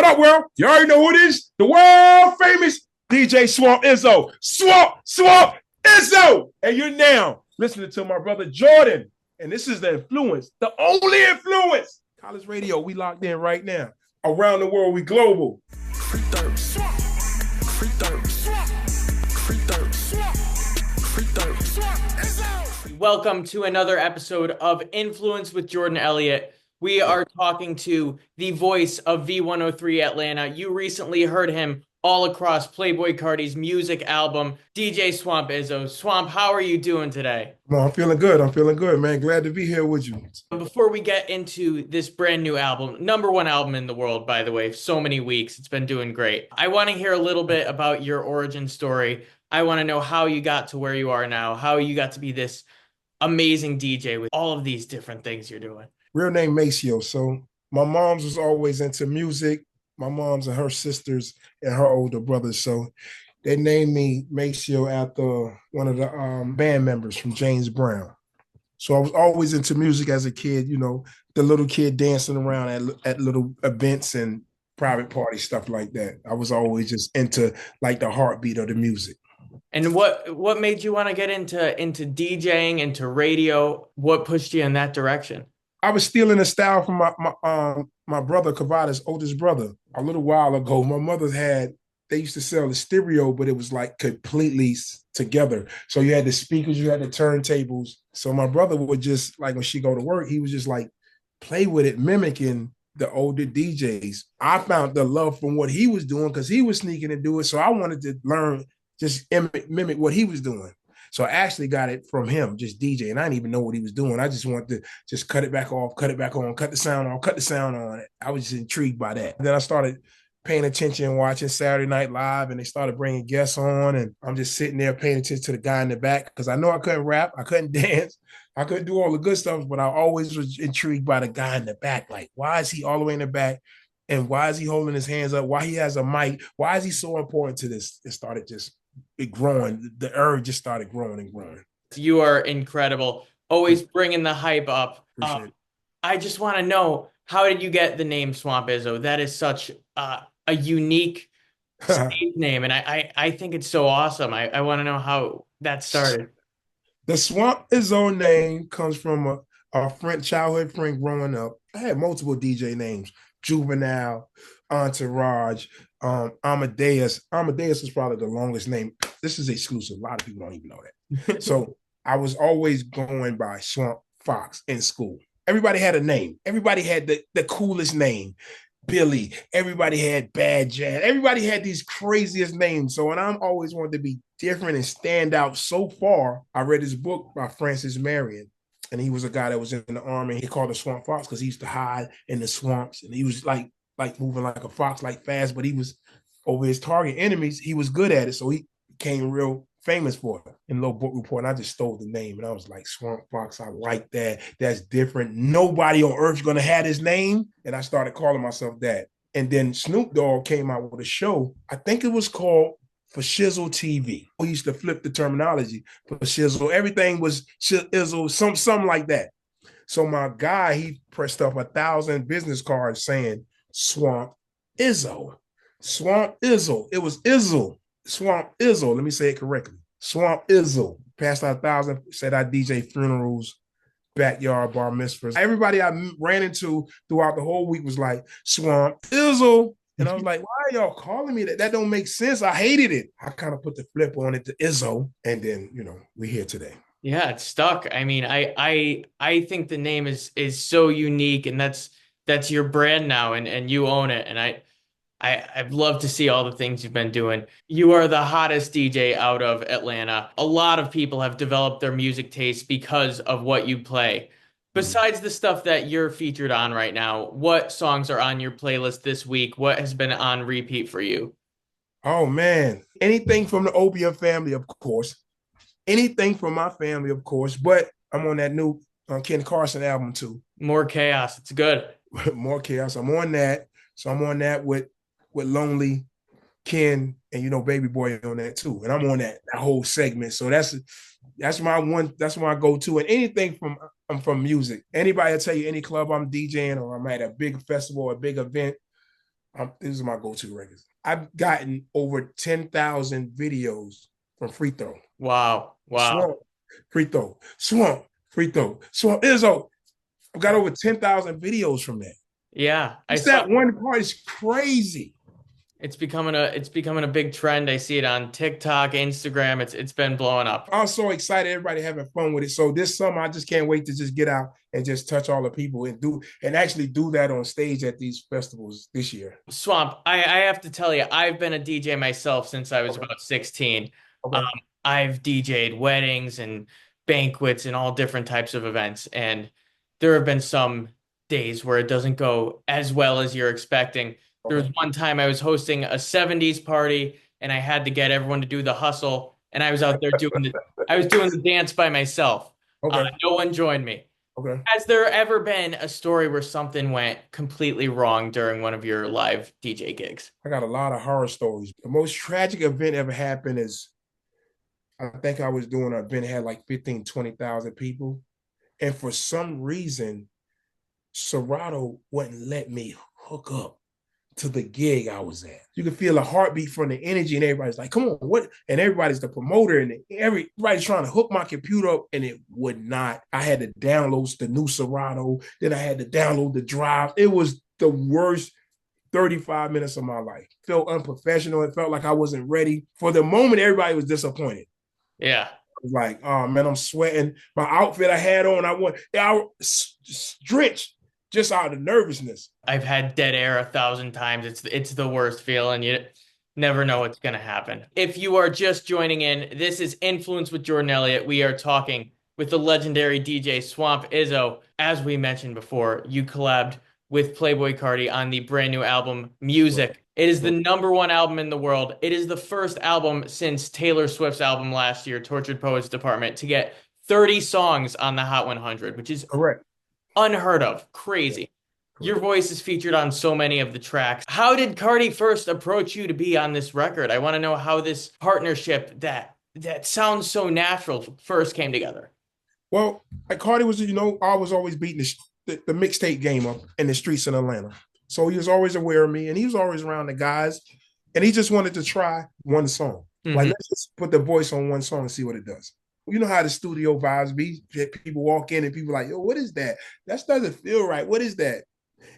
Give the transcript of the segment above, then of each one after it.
up, world? You already know who it is. The world famous DJ Swampzo. Swamp Izzo. And you're now listening to my brother Jordan. And this is the influence, the only influence. College radio, we locked in right now. Around the world, we global. Free third. Free third. Free third. Free third. Welcome to another episode of Influence with Jordan Elliott. We are talking to the voice of V103 Atlanta. You recently heard him all across Playboi Carti's music album, DJ Swampzo. Swamp, how are you doing today? Well, I'm feeling good, man. Glad to be here with you. Before we get into this brand new album, #1 album in the world, by the way, so many weeks. It's been doing great. I want to hear a little bit about your origin story. I want to know how you got to where you are now, how you got to be this amazing DJ with all of these different things you're doing. Real name Maceo. So my mom's was always into music. My mom's and her sisters and her older brothers. So they named me Maceo after one of the band members from James Brown. So I was always into music as a kid, you know, the little kid dancing around at little events and private party stuff like that. I was always just into like the heartbeat of the music. And what made you want to get into DJing, into radio? What pushed you in that direction? I was stealing a style from my brother, Kavada's oldest brother, a little while ago. My mother they used to sell the stereo, but it was like completely together. So you had the speakers, you had the turntables. So my brother would just, like when she go to work, he was just like play with it, mimicking the older DJs. I found the love from what he was doing because he was sneaking to do it. So I wanted to learn, just mimic what he was doing. So I actually got it from him, just DJ, and I didn't even know what he was doing. I just wanted to just cut it back off, cut it back on, cut the sound off, cut the sound on. I was just intrigued by that. And then I started paying attention, watching Saturday Night Live, and they started bringing guests on, and I'm just sitting there paying attention to the guy in the back because I know I couldn't rap, I couldn't dance, I couldn't do all the good stuff, but I always was intrigued by the guy in the back. Like, why is he all the way in the back? And why is he holding his hands up? Why he has a mic? Why is he so important to this? It started just growing. The urge just started growing and growing. You are incredible. Always bringing the hype up. I just want to know, how did you get the name Swampzo? That is such a unique stage name, and I think it's so awesome. I want to know how that started. The Swampzo name comes from a friend, childhood friend growing up. I had multiple DJ names: Juvenile, Entourage, Amadeus. Amadeus is probably the longest name. This is exclusive. A lot of people don't even know that. So I was always going by Swamp Fox in school. Everybody had a name. Everybody had the coolest name. Billy. Everybody had Bad Jazz. Everybody had these craziest names. So when I'm always wanted to be different and stand out so far, I read his book by Francis Marion. And he was a guy that was in the army. He called it Swamp Fox because he used to hide in the swamps. And he was like moving like a fox, like fast, but he was over his target enemies. He was good at it. So he became real famous for it. In a little book report, and I just stole the name. And I was like, Swamp Fox, I like that. That's different. Nobody on earth is going to have his name. And I started calling myself that. And then Snoop Dogg came out with a show. I think it was called For Shizzle TV. We used to flip the terminology for Shizzle. Everything was Shizzle, something like that. So my guy, he pressed up 1,000 business cards saying Swamp Izzo. Swamp Izzo. It was Izzo. Swamp Izzo. Let me say it correctly. Swamp Izzo. Passed out 1,000, said I DJ funerals, backyard bar mitzvahs. Everybody I ran into throughout the whole week was like, Swamp Izzo. And I was like, why are y'all calling me that? That don't make sense. I hated it. I kind of put the flip on it to Izzo. And then, we're here today. Yeah, it's stuck. I mean, I think the name is so unique, and that's your brand now, and you own it. And I'd love to see all the things you've been doing. You are the hottest DJ out of Atlanta. A lot of people have developed their music taste because of what you play. Besides the stuff that you're featured on right now, what songs are on your playlist this week? What has been on repeat for you? Oh, man. Anything from the Opium family, of course. Anything from my family, of course. But I'm on that new Ken Carson album, too. More Chaos. It's good. More Chaos. I'm on that. So I'm on that with Lonely, Ken, and Baby Boy on that, too. And I'm on that whole segment. So that's my go-to. And anything from music. Anybody will tell you any club I'm DJing or I'm at a big festival or a big event, This is my go-to records. I've gotten over 10,000 videos from Free Throw. Wow. Swamp, Free Throw, Swamp, Free Throw, Swamp, Izzo. I've got over 10,000 videos from that. Yeah. That one part is crazy. It's becoming a big trend. I see it on TikTok, Instagram. It's been blowing up. I'm so excited, everybody having fun with it. So this summer, I just can't wait to just get out and just touch all the people and actually do that on stage at these festivals this year. Swamp, I have to tell you, I've been a DJ myself since I was about 16. Okay. I've DJ'd weddings and banquets and all different types of events. And there have been some days where it doesn't go as well as you're expecting. There was one time I was hosting a 70s party and I had to get everyone to do the hustle. And I was out there doing the dance by myself. Okay. No one joined me. Okay. Has there ever been a story where something went completely wrong during one of your live DJ gigs? I got a lot of horror stories. The most tragic event ever happened is, I think I was doing an event that had like 15, 20,000 people. And for some reason, Serato wouldn't let me hook up to the gig I was at. You could feel a heartbeat from the energy, and everybody's like, come on, what? And everybody's the promoter, and everybody's trying to hook my computer up, and it would not. I had to download the new Serato, then I had to download the drive. It was the worst 35 minutes of my life. It felt unprofessional. It felt like I wasn't ready. For the moment, everybody was disappointed. Yeah. I was like, oh man, I'm sweating. My outfit I had on, I was drenched just out of nervousness. I've had dead air 1,000 times. It's the worst feeling. You never know what's going to happen. If you are just joining in, this is Influence with Jordan Elliott. We are talking with the legendary DJ Swamp Izzo. As we mentioned before, you collabed with Playboi Carti on the brand new album, Music. It is the #1 album in the world. It is the first album since Taylor Swift's album last year, Tortured Poets Department, to get 30 songs on the Hot 100, which is correct. Unheard of. Crazy. Your voice is featured on so many of the tracks. How did Carti first approach you to be on this record? I want to know how this partnership that sounds so natural first came together. Well, like Carti was, I was always beating the mixtape game up in the streets in Atlanta. So he was always aware of me, and he was always around the guys, and he just wanted to try one song. Mm-hmm. Like, let's just put the voice on one song and see what it does. You know how the studio vibes be. People walk in and people are like, yo, what is that? That doesn't feel right. What is that?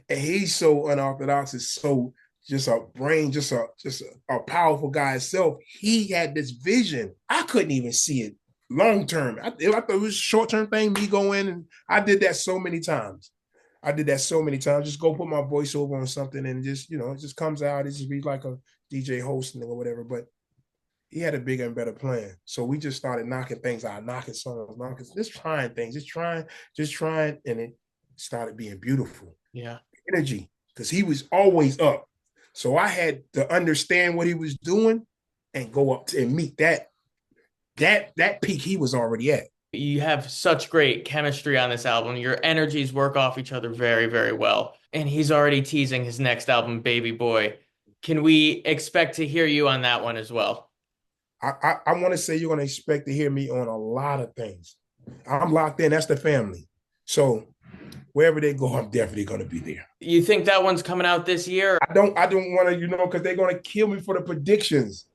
And he's so unorthodox. It's so just a brain, just a powerful guy himself. He had this vision. I couldn't even see it long term. I thought it was a short term thing, me go in, and I did that so many times. Just go put my voiceover on something and just, it just comes out. It just be like a DJ hosting or whatever. But he had a bigger and better plan. So we just started knocking things out, knocking songs, just trying things, just trying. And it started being beautiful. Yeah. Energy, because he was always up. So I had to understand what he was doing and go up and meet that peak he was already at. You have such great chemistry on this album. Your energies work off each other very, very well. And he's already teasing his next album, Baby Boy. Can we expect to hear you on that one as well? I want to say you're going to expect to hear me on a lot of things. I'm locked in. That's the family. So wherever they go, I'm definitely going to be there. You think that one's coming out this year? I don't want to, because they're going to kill me for the predictions.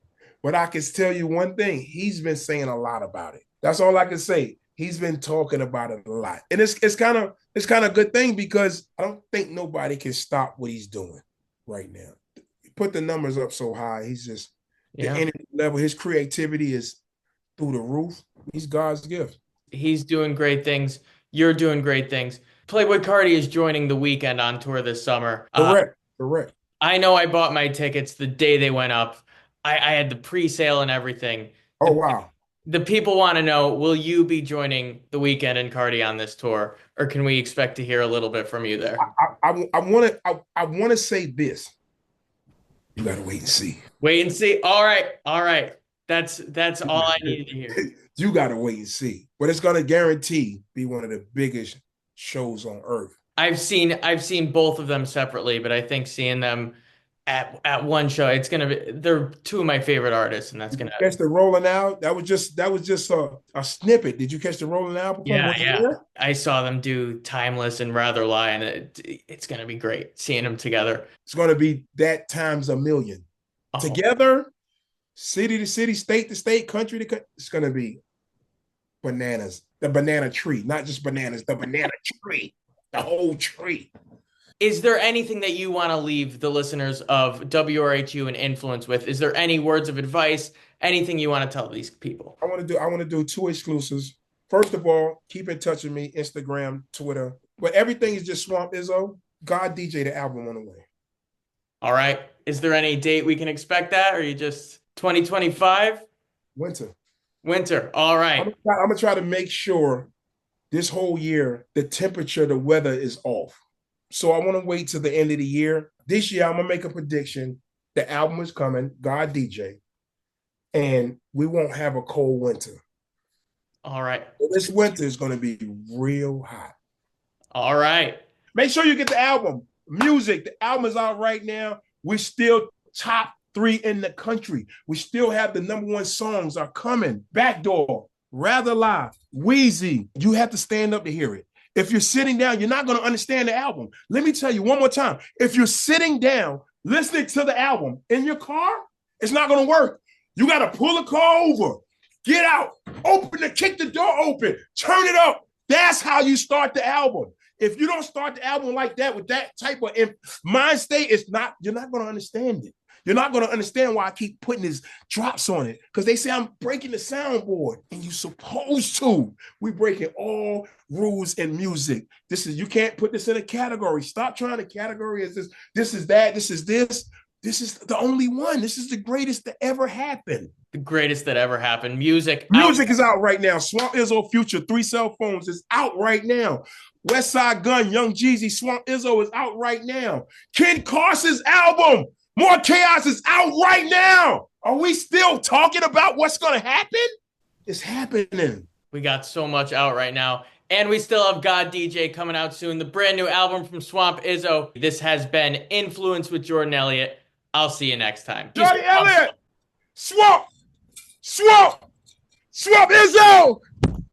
But I can tell you one thing. He's been saying a lot about it. That's all I can say. He's been talking about it a lot. And it's kind of a good thing, because I don't think nobody can stop what he's doing right now. He put the numbers up so high. He's just, the energy level, his creativity is through the roof. He's God's gift. He's doing great things. You're doing great things. Playboi Carti is joining The Weeknd on tour this summer. Correct. I know I bought my tickets the day they went up. I had the pre-sale and everything. Oh, wow. The people want to know, will you be joining The Weeknd and Carti on this tour, or can we expect to hear a little bit from you there? I want to say this. You got to wait and see. Wait and see. All right. That's all I needed to hear. You got to wait and see. But it's going to guarantee be one of the biggest shows on earth. I've seen both of them separately, but I think seeing them at one show. It's gonna be they're two of my favorite artists, and that's Did you gonna catch the Rolling Out? That was just a snippet. Did you catch the Rolling Out performance? yeah, Was you yeah. there? I saw them do Timeless and Rather Lie, and it's gonna be great seeing them together. It's going to be that times a million. Oh, Together, city to city, state to state, country to country. It's going to be bananas. The banana tree, not just bananas, the banana tree, the whole tree. is there anything that you want to leave the listeners of WRHU and Influence with? Is there any words of advice? Anything you want to tell these people? I want to do two exclusives. First of all, keep in touch with me, Instagram, Twitter. But everything is just Swamp Izzo. God DJ the album on the way. All right. Is there any date we can expect that, or you just 2025? Winter. Winter. All right. I'm gonna try to make sure this whole year the temperature, the weather is off. So I want to wait till the end of the year. This year, I'm gonna make a prediction. The album is coming, God DJ, and we won't have a cold winter. All right. This winter is gonna be real hot. All right. Make sure you get the album. Music, the album is out right now. We're still top 3 in the country. We still have the #1 songs are coming. Backdoor, Rather Lie, Wheezy. You have to stand up to hear it. If you're sitting down, you're not going to understand the album. Let me tell you one more time. If you're sitting down, listening to the album in your car, it's not going to work. You got to pull the car over, get out, kick the door open, turn it up. That's how you start the album. If you don't start the album like that with that type of mind state, you're not going to understand it. You're not going to understand why I keep putting these drops on it, because they say I'm breaking the soundboard, and you're supposed to. We breaking all rules in music. You can't put this in a category. Stop trying to category as this is that, this is this. This is the only one. This is the greatest that ever happened. The greatest that ever happened. Music is out right now. Swamp Izzo Future, 3 Cell Phones is out right now. Westside Gun, Young Jeezy, Swamp Izzo is out right now. Ken Carson's album, More Chaos, is out right now. Are we still talking about what's going to happen? It's happening. We got so much out right now. And we still have God DJ coming out soon. The brand new album from Swamp Izzo. This has been Influence with Jordan Elliott. I'll see you next time. Jordan Elliott, Swamp Izzo.